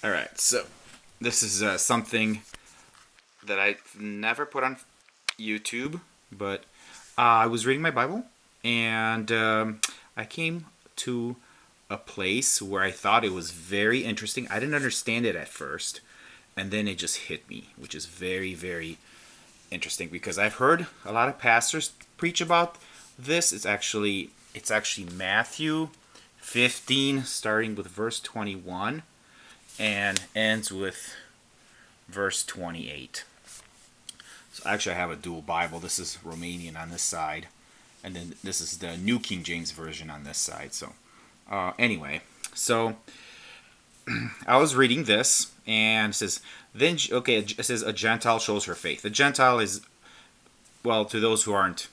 All right, so this is something that I never put on YouTube, but I was reading my Bible and I came to a place where I thought it was very interesting. I didn't understand it at first, and then it just hit me, which is very, very interesting because I've heard a lot of pastors preach about this. It's actually Matthew 15, starting with verse 21 and ends with verse 28. So actually, I have a dual Bible. This is Romanian on this side, and then this is the New King James Version on this side. So, anyway, so I was reading this, and it says, then, okay, it says, a Gentile shows her faith. A Gentile is, well, to those who aren't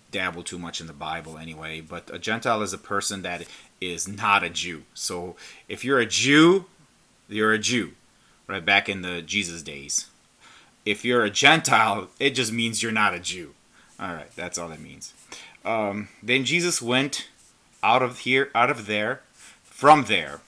dabble too much in the Bible anyway, but a Gentile is a person that is not a Jew. So if you're a Jew, you're a Jew, right? Back in the Jesus days. If you're a Gentile, it just means you're not a Jew. All right, that's all that means. Then Jesus went from there,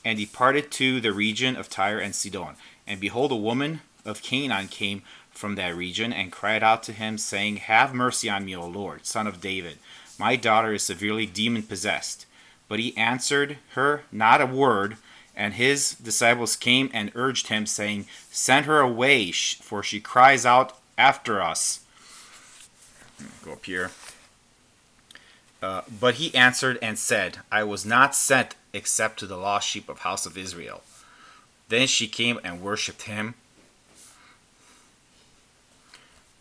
and departed to the region of Tyre and Sidon. And behold, a woman of Canaan came from that region and cried out to him, saying, "Have mercy on me, O Lord, son of David. My daughter is severely demon possessed." But he answered her not a word. And his disciples came and urged him, saying, "Send her away, for she cries out after us." Go up here. But he answered and said, "I was not sent except to the lost sheep of house of Israel." Then she came and worshipped him,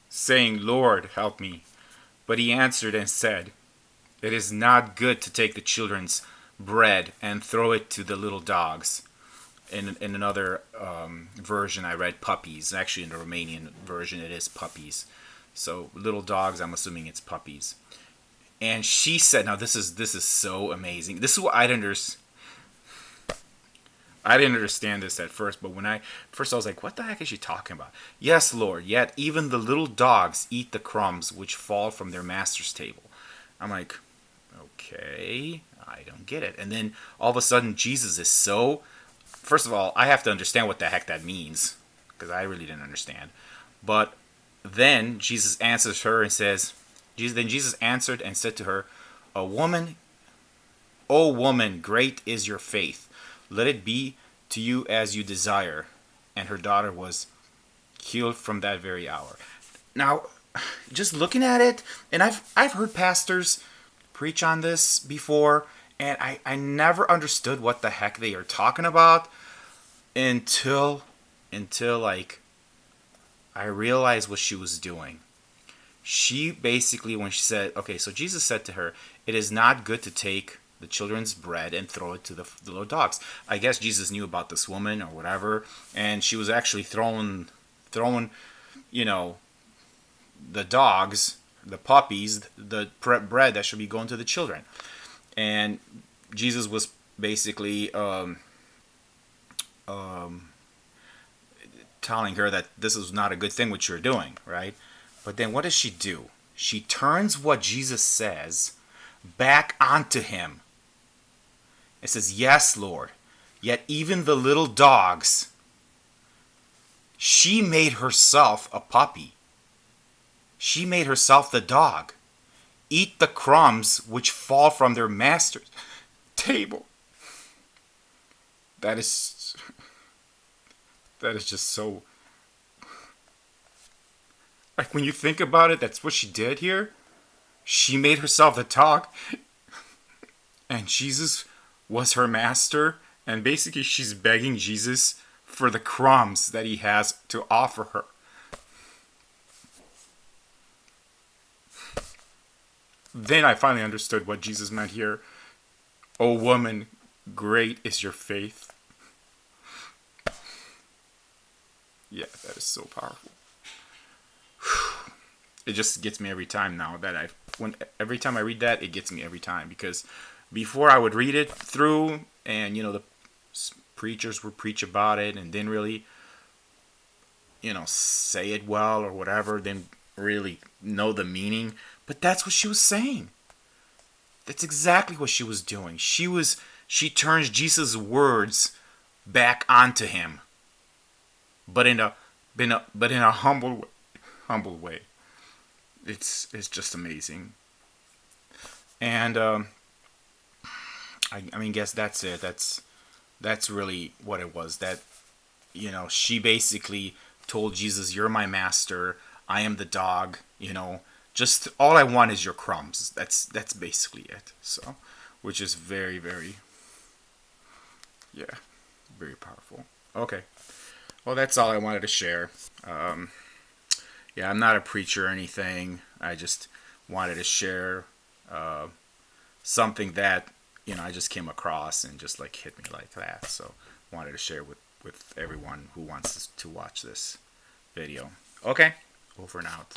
saying, "Lord, help me." But he answered and said, "It is not good to take the children's bread and throw it to the little dogs." In another version, I read puppies. Actually, in the Romanian version, it is puppies. So little dogs, I'm assuming it's puppies. And she said, now this is so amazing. This is what I didn't understand this at first, but when I was like, what the heck is she talking about? "Yes, Lord, yet even the little dogs eat the crumbs which fall from their master's table." I'm like, okay, I don't get it. And then all of a sudden, Jesus is so. First of all, I have to understand what the heck that means, because I really didn't understand. But then Jesus answers her and says, then Jesus answered and said to her, "A woman, O woman, great is your faith. Let it be to you as you desire." And her daughter was healed from that very hour. Now, just looking at it, and I've heard pastors preach on this before, and I never understood what the heck they are talking about until like I realized what she was doing. She basically, when she said, okay, so Jesus said to her, "It is not good to take the children's bread and throw it to the little dogs." I guess Jesus knew about this woman or whatever, and she was actually throwing, you know, the dogs, the puppies, the bread that should be going to the children. And Jesus was basically telling her that this is not a good thing what you're doing, right? But then what does she do? She turns what Jesus says back onto him. It says, "Yes, Lord, yet even the little dogs." She made herself a puppy. She made herself the dog. Eat the crumbs which fall from their master's table. That is just so, like, when you think about it, that's what she did here. She made herself the dog, and Jesus was her master, and basically she's begging Jesus for the crumbs that he has to offer her. Then I finally understood what Jesus meant here. "O woman, great is your faith." Yeah, that is so powerful. It just gets me every time now that every time I read that, it gets me every time, because before I would read it through, and the preachers would preach about it and didn't really say it well or whatever, didn't really know the meaning. But that's what she was saying. That's exactly what she was doing. She was she turns Jesus' words back onto him, but in a humble way. It's just amazing. And I mean, guess that's it. That's really what it was. That, she basically told Jesus, "You're my master. I am the dog. Just all I want is your crumbs." That's basically it. So, which is very, very, yeah, very powerful. Okay, well, that's all I wanted to share. Yeah, I'm not a preacher or anything. I just wanted to share something that I just came across and just like hit me like that. So wanted to share with everyone who wants to watch this video. Okay, over and out.